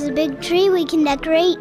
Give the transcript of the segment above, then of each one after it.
a big tree we can decorate.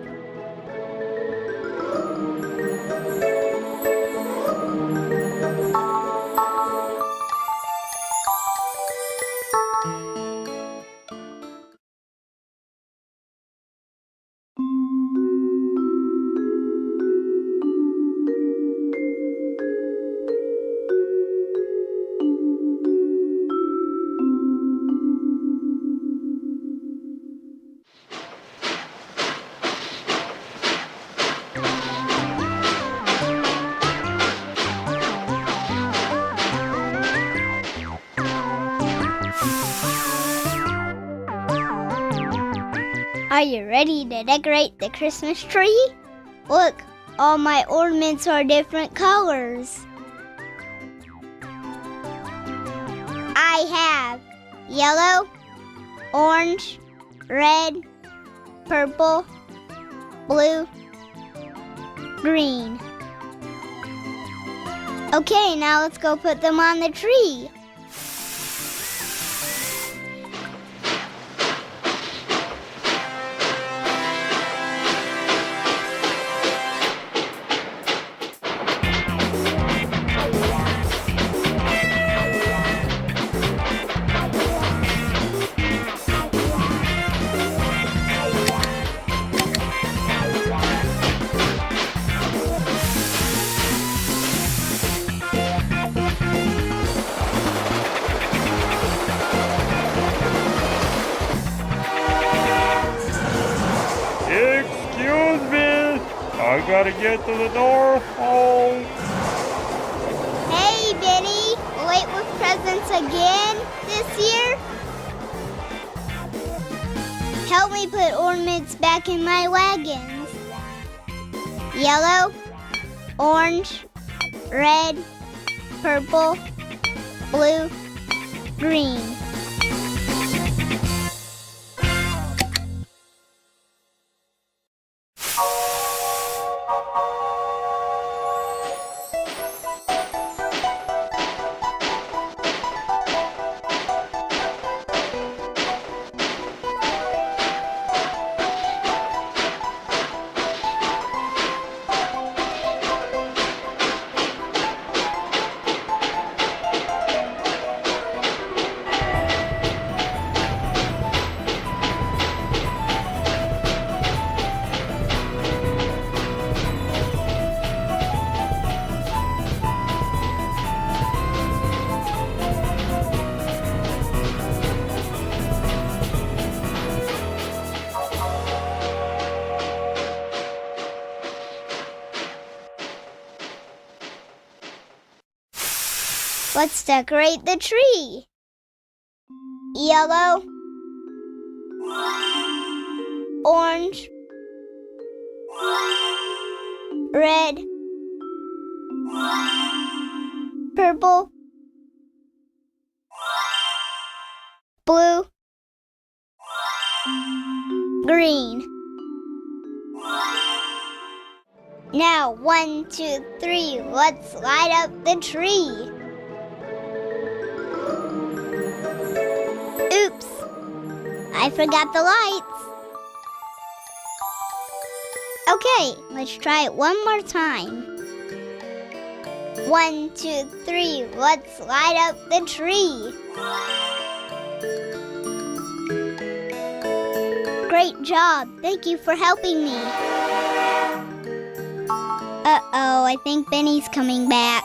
Are you ready to decorate the Christmas tree? Look, all my ornaments are different colors. I have yellow, orange, red, purple, blue, green. Okay, now let's go put them on the tree. Excuse me, I gotta get to the door. Oh. Hey, Benny, late with presents again this year? Help me put ornaments back in my wagons. Yellow, orange, red, purple, blue, green. Let's decorate the tree. Yellow, orange, red, purple, blue, green. Now, 1, 2, 3, let's light up the tree. Oops, I forgot the lights. Okay, let's try it one more time. 1, 2, 3, let's light up the tree. Great job, thank you for helping me. Uh-oh, I think Benny's coming back.